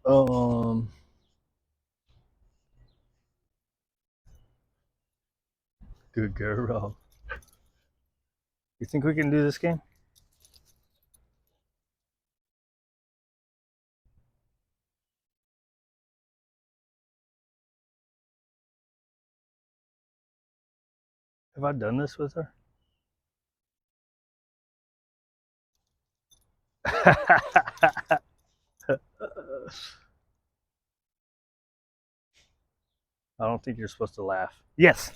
Um, good girl. You think we can do this game? Have I done this with her? I don't think you're supposed to laugh. Yes.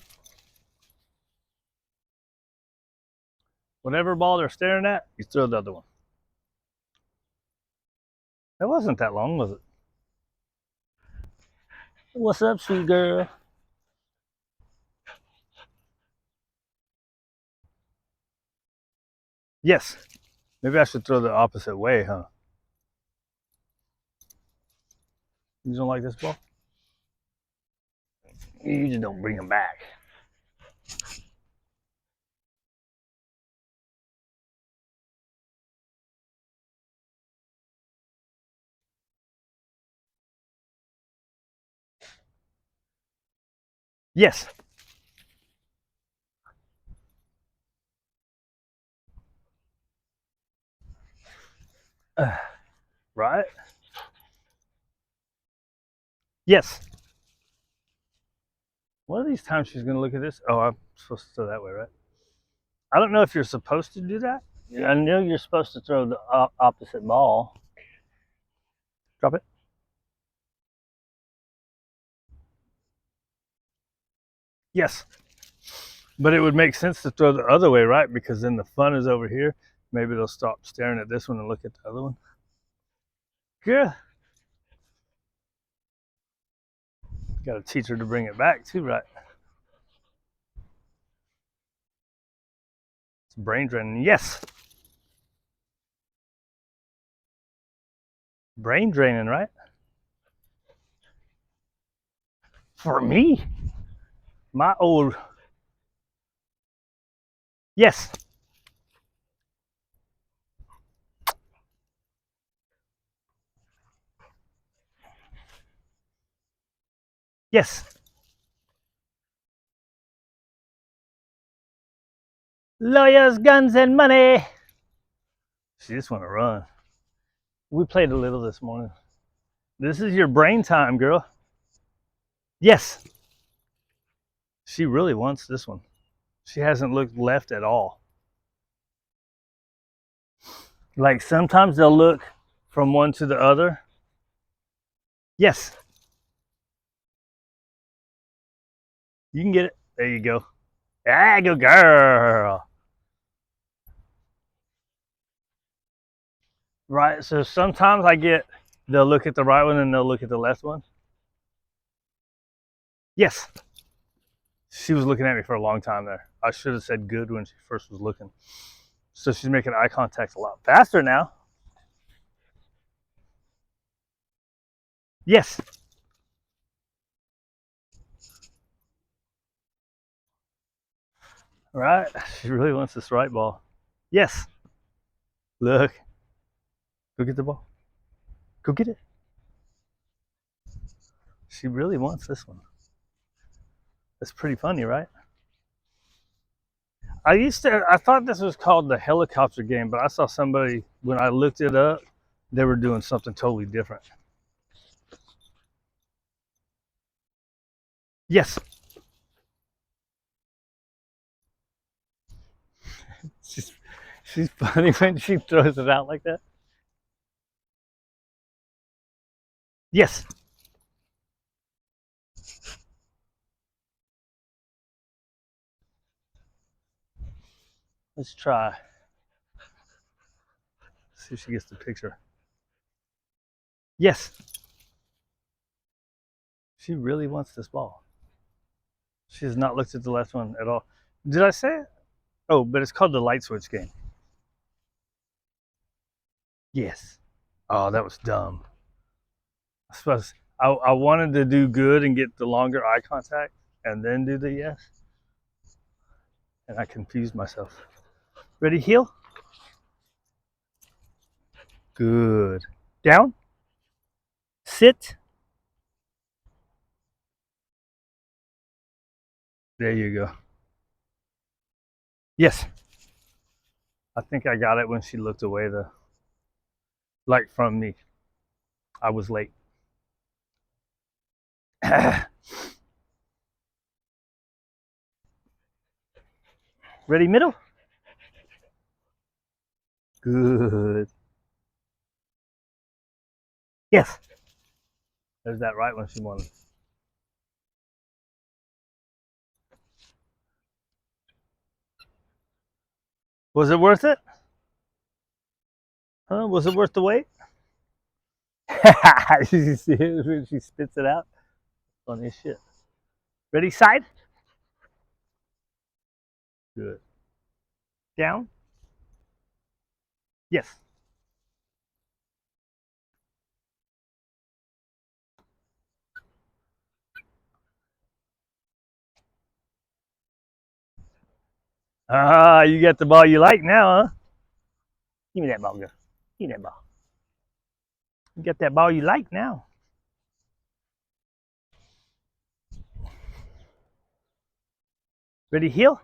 Whatever ball they're staring at, you throw the other one. That wasn't that long, was it? What's up, sweet girl? Yes. Maybe I should throw the opposite way, huh? You don't like this ball? You just don't bring them back. Yes. Right? Yes. One of these times she's going to look at this. Oh, I'm supposed to throw that way, right? I don't know if you're supposed to do that. I know you're supposed to throw the opposite ball. Drop it. Yes. But it would make sense to throw the other way, right? Because then the fun is over here. Maybe they'll stop staring at this one and look at the other one. Yeah. Got to teach her to bring it back too, right? It's brain draining. Yes. Brain draining, right? For me, my old. Yes. Yes. Lawyers, guns, and money. She just want to run. We played a little this morning. This is your brain time, girl. Yes. She really wants this one. She hasn't looked left at all. Like sometimes they'll look from one to the other. Yes. You can get it. There you go. Ah, good girl. Right. So sometimes they'll look at the right one and they'll look at the left one. Yes. She was looking at me for a long time there. I should have said good when she first was looking. So she's making eye contact a lot faster now. Yes. Right. She really wants this right ball. Yes. Look. Go get the ball. Go get it. She really wants this one. It's pretty funny, right? I thought this was called the helicopter game, but I saw somebody, when I looked it up, they were doing something totally different. Yes. She's, she's funny when she throws it out like that. Yes. Let's try. See if she gets the picture. Yes. She really wants this ball. She has not looked at the left one at all. Did I say it? Oh, but it's called the light switch game. Yes. Oh, that was dumb. I suppose I wanted to do good and get the longer eye contact and then do the yes. And I confused myself. Ready, heel? Good. Down? sit. There you go. Yes. I think I got it when she looked away, like from me. I was late. Ready, middle? Good. Yes. There's that right when she wanted. Was it worth it? Huh? Was it worth the wait? You see it when she spits it out? Funny as shit. Ready, side? Good. Down? Yes. Ah, you got the ball you like now, huh? Give me that ball, girl. Give me that ball. You got that ball you like now. Ready, heel?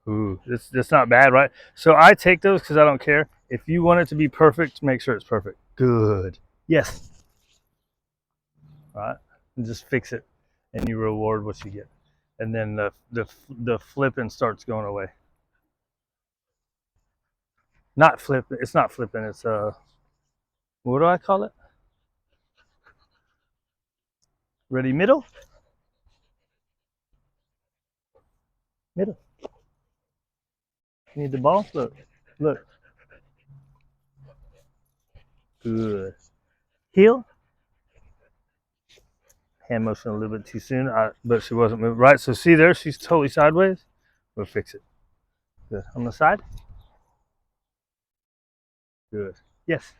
Ooh, that's not bad, right? So I take those because I don't care. If you want it to be perfect, make sure it's perfect. Good. Yes. All right. And just fix it, and you reward what you get. And then the flipping starts going away. Not flip. It's not flipping. It's what do I call it? Ready, middle? Middle. You need the ball? Look. Look. Good. Heel. Hand motion a little bit too soon, but she wasn't moving. Right, so see there, she's totally sideways. We'll fix it. Good. On the side. Good. Yes.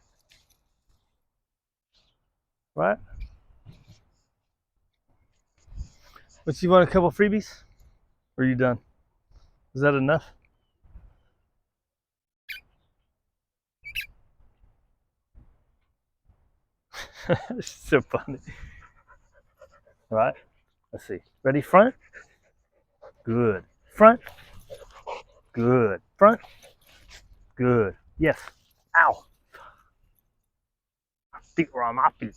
Right. But you want a couple freebies? Or are you done? Is that enough? It's so funny. All right. Let's see. Ready? Front. Good. Front. Good. Front. Good. Yes. Ow. Feet were on my feet.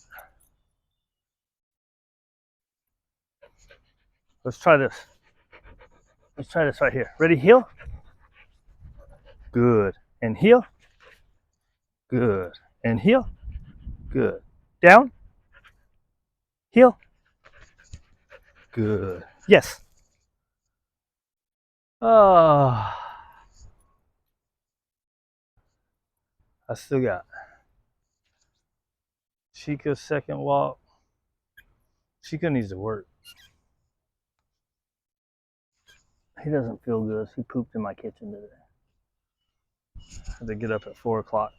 Let's try this. Let's try this right here. Ready? Heel. Good. And heel. Good. And heel. Good. Down. Heel. Good. Yes. Oh. I still got Chica's second walk. Chica needs to work. He doesn't feel good. He pooped in my kitchen today. I had to get up at 4 o'clock.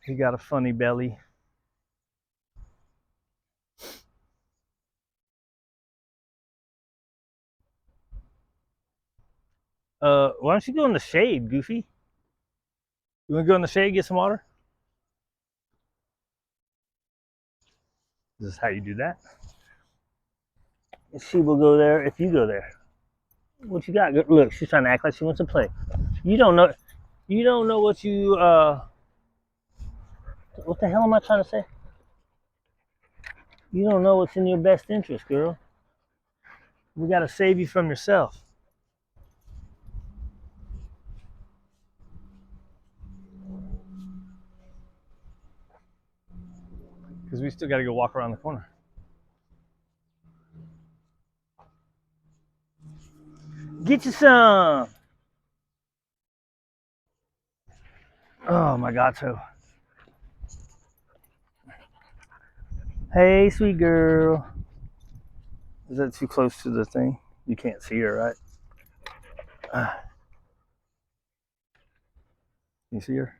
He got a funny belly. Why don't you go in the shade, Goofy? You want to go in the shade, get some water? This is how you do that. She will go there if you go there. What you got? Look, she's trying to act like she wants to play. You don't know. You don't know what you. What the hell am I trying to say? You don't know what's in your best interest, girl. We got to save you from yourself. Because we still got to go walk around the corner. Get you some. Oh my God, so. Hey, sweet girl. Is that too close to the thing? You can't see her, right? You see her?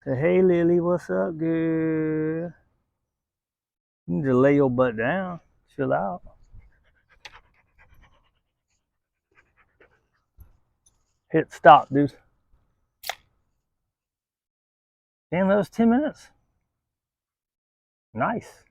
Say, hey, Lily, what's up, girl? You need to lay your butt down. Chill out. Hit stop, dude. Damn, that was 10 minutes. Nice.